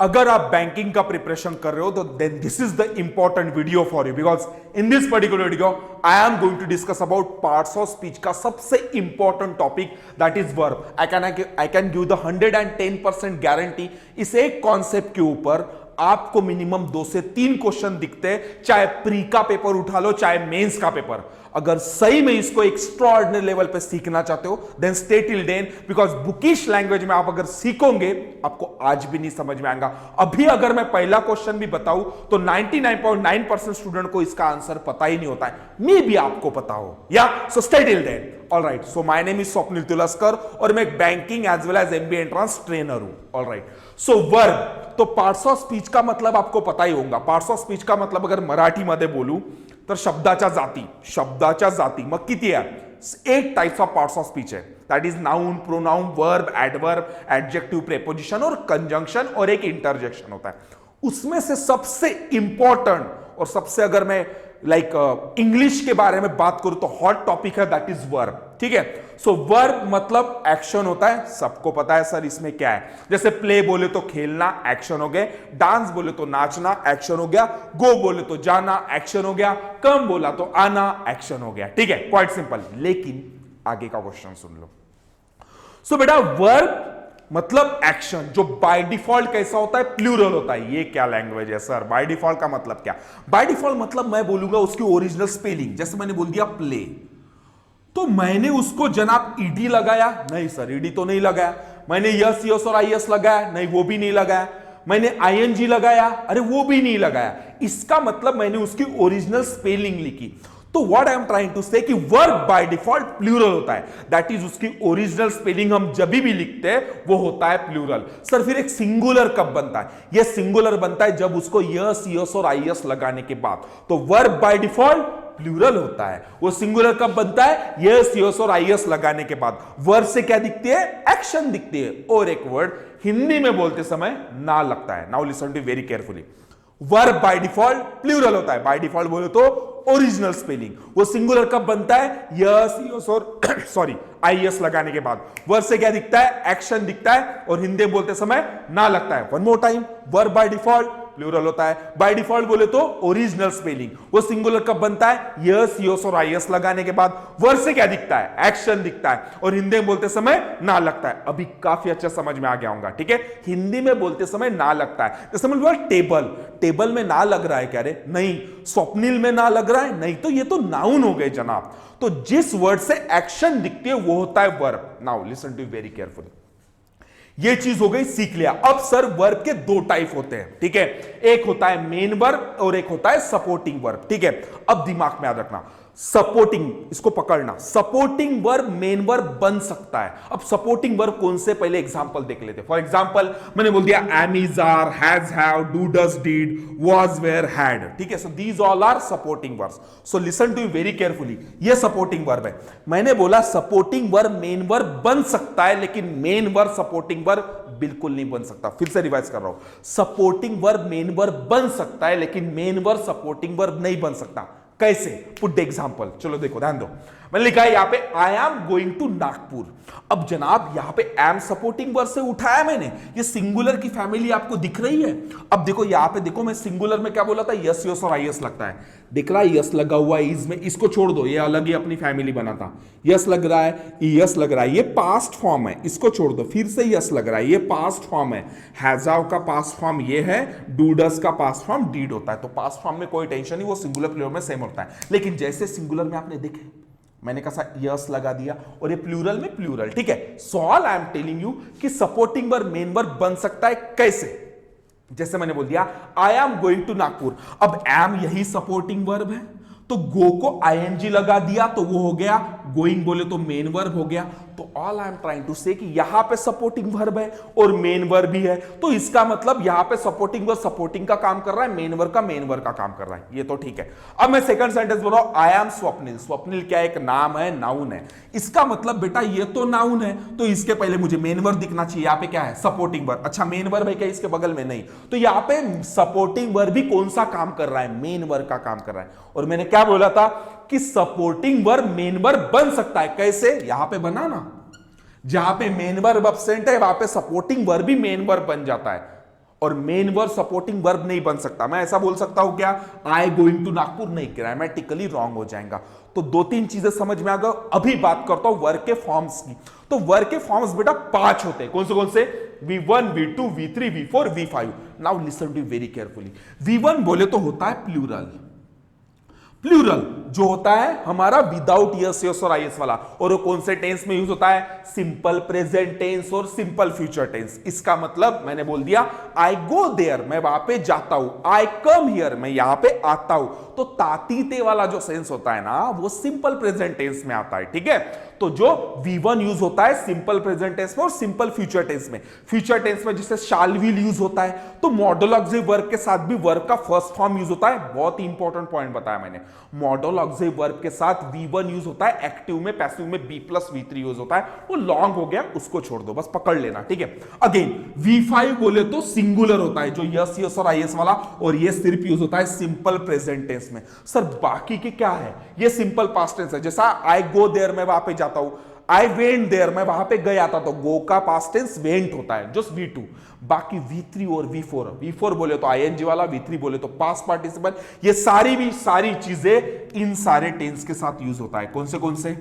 अगर आप बैंकिंग का प्रिपरेशन कर रहे हो तो then this is the important video for you, because in this particular video I am going to discuss about parts of speech का सबसे important topic, that is verb. I can give the 110% guarantee इस एक concept के ऊपर आपको minimum 2 से 3 question दिखते हैं, चाहे प्री का पेपर उठा लो चाहे मेंस का पेपर। अगर सही में इसको एक्स्ट्राऑर्डिनरी लेवल पे सीखना चाहते हो then stay till then, because bookish language में आप अगर सीखोगे आपको आज भी नहीं समझ में आएगा। अभी अगर मैं पहला क्वेश्चन भी बताऊं तो 99.9% स्टूडेंट को इसका आंसर पता ही नहीं होता है, मे भी आपको पता हो। या so stay till then. Alright, so my name is Swapnil Tulaskar और मैं एक banking as well as MBA entrance trainer हूं। ऑलराइट, सो वर्ब तो पार्ट्स ऑफ स्पीच का मतलब आपको पता ही होगा। पार्ट्स ऑफ स्पीच का मतलब अगर मराठी मध्ये बोलू तर शब्दाच्या जाती मग किती आहे? 8 types of parts of speech है, that is noun, pronoun, verb, adverb, adjective, preposition और कंजंक्शन और एक इंटरजेक्शन होता है। उसमें से सबसे इंपॉर्टेंट और सबसे अगर मैं इंग्लिश के बारे में बात करूं तो हॉट टॉपिक है, दैट इज वर्ब। ठीक है, सो वर्ब मतलब एक्शन होता है, सबको पता है सर इसमें क्या है। जैसे प्ले बोले तो खेलना, एक्शन हो गया। डांस बोले तो नाचना, एक्शन हो गया। गो बोले तो जाना, एक्शन हो गया। कम बोला तो आना, एक्शन हो गया। ठीक है, क्वाइट सिंपल। लेकिन आगे का क्वेश्चन सुन लो। सो बेटा वर्ब मतलब एक्शन जो बाय डिफॉल्ट कैसा होता है? प्लूरल होता है। ये क्या लैंग्वेज है सर? बाय डिफॉल्ट का मतलब क्या? बाय डिफॉल्ट मतलब मैं बोलूंगा उसकी ओरिजिनल स्पेलिंग। जैसे मैंने बोल दिया प्ले, तो मैंने उसको जनाब ईडी लगाया? नहीं सर, ईडी तो नहीं लगाया। मैंने यस यस और आईएस लगाया? नहीं, वो भी नहीं लगाया। मैंने आईएनजी लगाया? अरे वो भी नहीं लगाया। इसका मतलब मैंने उसकी ओरिजिनल स्पेलिंग लिखी। तो what I am trying to say कि वर्ब बाय डिफॉल्ट प्लूरल होता है, दैट इज उसकी ओरिजिनल स्पेलिंग हम जब भी लिखते हैं वो होता है प्लूरल। सर फिर एक सिंगुलर कब बनता है? यह सिंगुलर बनता है जब उसको यस यस और आईएस लगाने के बाद। तो वर्ब बाय डिफॉल्ट प्लूरल होता है। वो सिंगुलर कब बनता है? यस यस और आईएस लगाने के बाद। वर्ब से क्या दिखती है? एक्शन दिखती है। और एक वर्ड हिंदी में बोलते समय ना लगता है। Now listen to very carefully. Verb by default plural होता है। बाय डिफॉल्ट बोले तो ओरिजिनल स्पेलिंग। वो सिंगुलर कब बनता है? यस यस और सॉरी आईएस लगाने के बाद। वर्ब से क्या दिखता है? एक्शन दिखता है और हिंदी में बोलते समय ना लगता है। One more time, verb by default plural होता है। बाय डिफॉल्ट बोले तो ओरिजिनल स्पेलिंग। वो सिंगुलर कब बनता है? यस यस और आईएस लगाने के बाद। वर्ब से क्या दिखता है? एक्शन दिखता है और हिंदी में बोलते समय ना लगता है। अभी काफी अच्छा समझ में आ गया होगा। ठीक है, हिंदी में बोलते समय ना लगता है। जैसे मैं बोला टेबल, टेबल में ना लग रहा है क्या? रे नहीं। स्वप्निल में ना लग रहा है? नहीं। तो ये तो नाउन हो गए जनाब। तो जिस वर्ड से एक्शन दिखती है वो होता है verb. Now listen to very carefully. ये चीज हो गई, सीख लिया। अब सर वर्ब के 2 टाइप होते हैं। ठीक है, एक होता है मेन वर्ब और एक होता है सपोर्टिंग वर्ब। ठीक है, अब दिमाग में याद रखना, सपोर्टिंग, इसको पकड़ना। सपोर्टिंग वर्ब मेन वर्ब बन सकता है। अब सपोर्टिंग वर्ब कौन से, पहले एग्जांपल देख लेते हैं। फॉर एग्जांपल मैंने बोल दिया am, is, are, has, have, do, does, did, was, were, had. ठीक है, so these all are supporting verbs. So listen to very carefully. ये सपोर्टिंग वर्ब है। मैंने बोला सपोर्टिंग वर्ब मेन वर्ब बन सकता है, लेकिन मेन वर्ब सपोर्टिंग वर्ब बिल्कुल नहीं बन सकता। फिर से रिवाइज कर रहा हूं, सपोर्टिंग वर्ब मेन वर्ब बन सकता है लेकिन मेन वर्ब सपोर्टिंग वर्ब नहीं बन सकता। कैसे? Put example. चलो देखो, ध्यान दो। मैंने लिखा है यहां पे I am going to Nagpur. अब जनाब यहां पे एम सपोर्टिंग वर्ब से उठाया मैंने, ये सिंगुलर की फैमिली आपको दिख रही है। अब देखो यहां पे, देखो मैं सिंगुलर में क्या बोला था? यस यस और आईएस लगता है। दिख रहा है यस लगा हुआ है इज में, इसको छोड़ दो, ये अलग ही अपनी फैमिली बनाता। यस लग रहा है, यस लग रहा है, ये पास्ट फॉर्म है, इसको छोड़ दो। फिर से यस लग रहा है, ये पास्ट फॉर्म है। हैजाव का पास्ट फॉर्म ये है, डूडस का पास्ट फॉर्म डीड होता है। तो पास्ट फॉर्म में कोई टेंशन नहीं, वो सिंगुलर प्लूरल में सेम होता है। लेकिन जैसे सिंगुलर में आपने देखे, मैंने कहा यस लगा दिया और ये प्लूरल में प्लूरल। ठीक है, so all I am telling you कि सपोर्टिंग वर्ब मेन वर्ब बन सकता है। कैसे? जैसे मैंने बोल दिया I am going to Nagpur. अब एम यही सपोर्टिंग वर्ब है, तो गो को आईएनजी लगा दिया तो वो हो गया गोइंग, बोले तो मेन वर्ब हो गया। तो all I am trying to say कि यहां पे सपोर्टिंग वर्ब है और मेन वर्ब भी है, तो इसका मतलब यहां पे सपोर्टिंग वर्ब सपोर्टिंग का काम कर रहा है, मेन वर्ब का काम कर रहा है। ये तो ठीक है। अब मैं सेकंड सेंटेंस बोल रहा हूं, आई एम स्वप्निल। स्वप्निल क्या एक नाम है, नाउन है। इसका मतलब बेटा ये तो नाउन है, तो इसके पहले मुझे मेन वर्ब दिखना चाहिए। यहां पे क्या है? Supporting verb. अच्छा मेन वर्ब है क्या इसके बगल में? नहीं। तो यहां पे सपोर्टिंग वर्ब भी कौन सा काम कर रहा है? मेन वर्ब का काम कर रहा है। और मैंने क्या बोला था कि सपोर्टिंग वर्ब मेन वर्ब बन सकता है। कैसे? यहां पे बना ना, जहां पे मेन वर्ब एब्सेंट है वहां पे सपोर्टिंग वर्ब भी मेन वर्ब बन जाता है। और मेन वर्ब सपोर्टिंग वर्ब नहीं बन सकता। मैं ऐसा बोल सकता हूं क्या, आई गोइंग टू नागपुर? नहीं, ग्रामेटिकली रॉन्ग हो जाएगा। तो दो तीन चीजें समझ में आ गए। अभी बात करता हूं वर्ब के फॉर्म्स की। तो वर्ब के फॉर्म्स बेटा 5 होते हैं। कौन से? V1, V2, V3, V4, V5। Now listen to very carefully. V1 बोले तो होता है प्लूरल। प्लूरल जो होता है हमारा विदाउट यस यस और आईएस वाला, और वो कौन से टेंस में यूज होता है? सिंपल प्रेजेंट टेंस और सिंपल फ्यूचर टेंस। इसका मतलब मैंने बोल दिया आई गो देयर, मैं वहां पे जाता हूं। आई कम हियर, मैं यहां पे आता हूं। तो तातीते वाला जो सेंस होता है ना, वो सिंपल प्रेजेंट टेंस में आता है। ठीक है, तो जो V1 यूज होता है सिंपल प्रेजेंट टेंस में और सिंपल फ्यूचर टेंस में। फ्यूचर टेंस में जैसे शाल विल यूज होता है, तो मॉडल ऑक्सिलरी वर्ब के साथ भी वर्ब का फर्स्ट फॉर्म यूज होता है। बहुत ही इंपॉर्टेंट पॉइंट बताया मैंने। मॉडल ऑक्सिलरी वर्ब के साथ V1 यूज होता है, एक्टिव में, पैसिव में B प्लस V3 यूज होता है। वो लॉन्ग हो गया, उसको छोड़ दो, बस पकड़ लेना। ठीक है, अगेन V5 बोले तो सिंगुलर होता है, जो यस यस और आईएस वाला, और ये सिर्फ यूज होता है सिंपल प्रेजेंट टेंस में। सर बाकी के क्या है? ये सिंपल पास्ट टेंस है। जैसा आई गो देयर, मैं वहां पे जाता हूं। आई वेंट देयर, मैं वहां पे गया था, तो गो का पास्ट टेंस वेंट होता है, जस्ट V2। बाकी V3 और V4 बोले तो ING वाला, V3 बोले तो पास्ट पार्टिसिपल। ये सारी चीजें इन सारे टेंस के साथ यूज होता है। कौन से?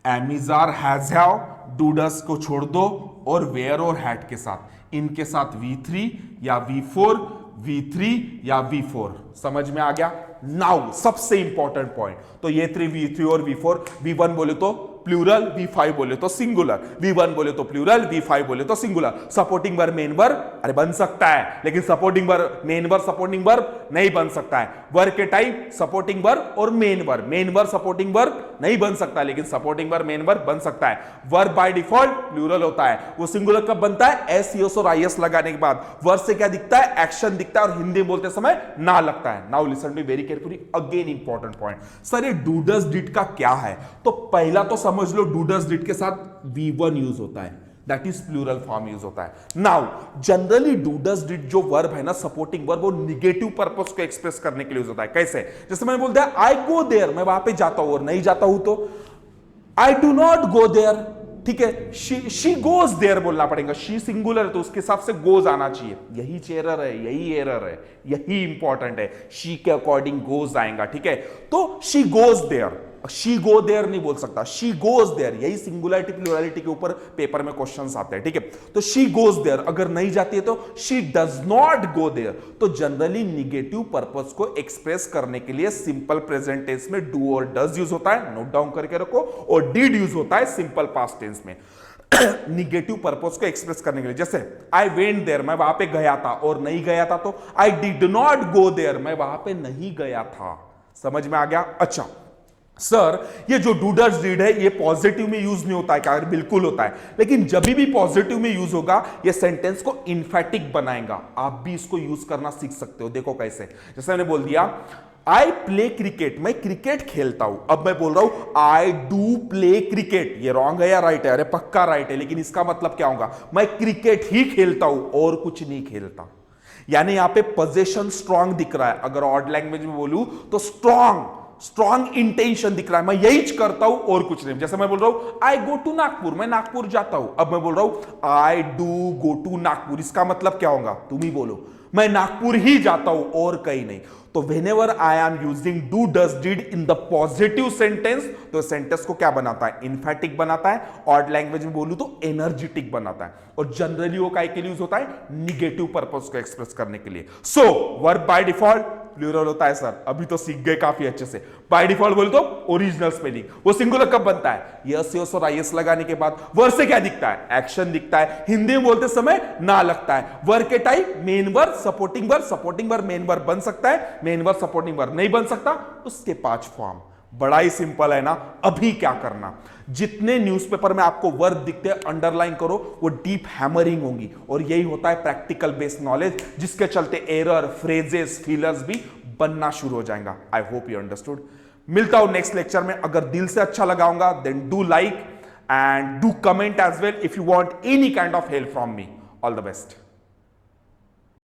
एमिजार, हैज, हैव, डू डस को छोड़ दो, और वेयर और हैड के साथ, इनके साथ V3 या V4, V3 या V4। समझ में आ गया? नाउ सबसे इंपॉर्टेंट पॉइंट, तो ये V3 और V4, V1 बोले तो प्लूरल, V5 बोले तो सिंगुलर। V1 बोले तो प्लूरल, V5 बोले तो singular. Supporting verb main verb, अरे बन सकता है, लेकिन supporting verb main verb supporting verb नहीं बन सकता है। वर्ब के टाइप सपोर्टिंग वर्ब और मेन वर्ब सपोर्टिंग वर्ब नहीं बन सकता, लेकिन सपोर्टिंग वर्ब मेन वर्ब बन सकता है। वर्ब बाय डिफॉल्ट प्लूरल होता है। वो सिंगुलर कब बनता है? एस, यस और आईएस लगाने के बाद। वर्ब से क्या दिखता है? एक्शन दिखता है, और हिंदी बोलते समय ना लगता है। Now listen to very carefully, again important point. Sir ये डू डस डिड का क्या है? तो पहला तो समझ लो, डू डस डिड के साथ V1 यूज होता है, that is plural form use होता है। Now generally do does did जो वर्ब है ना, सपोर्टिंग वर्ब, वो निगेटिव पर्पस को एक्सप्रेस करने के लिए यूज होता है। कैसे? जैसे मैंने बोल दिया आई गो देयर, मैं वहां पे जाता हूं, और नहीं जाता हूं तो I do not go there. ठीक है, शी गोज देयर बोलना पड़ेगा। शी सिंगुलर है तो उसके हिसाब से गोज आना चाहिए। यही एरर है, यही इंपॉर्टेंट है। शी के अकॉर्डिंग गोज आएगा। ठीक है, तो she goes there, she go there नहीं बोल सकता, शी गोज देयर। यही सिंगुलरिटी प्लुरलिटी के ऊपर पेपर में क्वेश्चंस आते हैं। ठीक है, तो शी गोज देयर अगर नहीं जाती है तो she does not go there. तो जनरली निगेटिव पर्पस को एक्सप्रेस करने के लिए सिंपल प्रेजेंट टेंस में डू और डज यूज होता है, नोट डाउन करके रखो, और डिड यूज होता है सिंपल पास्ट टेंस में निगेटिव पर्पस को एक्सप्रेस करने के लिए। जैसे आई वेंट देयर, मैं वहां पे गया था, और नहीं गया था तो I did not go there, मैं वहां पे नहीं गया था। समझ में आ गया? अच्छा सर ये जो डू डज डिड है ये पॉजिटिव में यूज नहीं होता है क्या? बिल्कुल होता है, लेकिन जब भी पॉजिटिव में यूज होगा ये सेंटेंस को इन्फेटिक बनाएगा। आप भी इसको यूज करना सीख सकते हो। देखो कैसे, जैसे मैंने बोल दिया आई प्ले क्रिकेट, मैं क्रिकेट खेलता हूं। अब मैं बोल रहा हूं आई डू प्ले क्रिकेट। ये रॉन्ग है या राइट है? अरे पक्का राइट है, लेकिन इसका मतलब क्या होगा? मैं क्रिकेट ही खेलता हूं और कुछ नहीं खेलता। यानी यहां पे पोजीशन स्ट्रांग दिख रहा है। अगर ऑड लैंग्वेज में बोलूं तो स्ट्रॉन्ग इंटेंशन दिख रहा है, मैं यही करता हूं और कुछ नहीं। जैसे मैं बोल रहा हूं आई गो टू नागपुर, मैं नागपुर जाता हूं। अब मैं बोल रहा हूं I do go to Nagpur, इसका मतलब क्या होगा? तुम ही बोलो। मैं नागपुर ही जाता हूं और कहीं नहीं। तो whenever I am using do does did in the positive sentence, तो सेंटेंस को क्या बनाता है? इन्फेटिक बनाता है। ऑड लैंग्वेज में बोलूं तो एनर्जेटिक बनाता है। और जनरली वो काय के लिए यूज होता है? निगेटिव पर्पस को एक्सप्रेस करने के लिए। सो वर्ब बाय डिफॉल्ट प्लूरल होता है। सर अभी तो सीख गए काफी अच्छे से। बाय डिफॉल्ट बोले तो ओरिजिनल स्पेलिंग। वो सिंगुलर कब बनता है? यस यस और आईएस लगाने के बाद। वर्ब से क्या दिखता है? एक्शन दिखता है। हिंदी में बोलते समय ना लगता है। वर्ब के type main verb, supporting verb main verb बन सकता है, मेन वर्ब सपोर्टिंग वर्ब नहीं बन सकता। उसके 5 फॉर्म। बड़ा ही सिंपल है ना। अभी क्या करना, जितने न्यूज़पेपर में आपको वर्ब दिखते हैं अंडरलाइन करो, वो डीप हैमरिंग होंगी। और यही होता है प्रैक्टिकल बेस्ड नॉलेज, जिसके चलते एरर, फ्रेजेस, फिलर्स भी बनना शुरू हो जाएगा। I hope you understood. मिलता हूं नेक्स्ट लेक्चर में। अगर दिल से अच्छा लगाऊंगा then do like and do comment as well if you want any kind of help from me. All the best.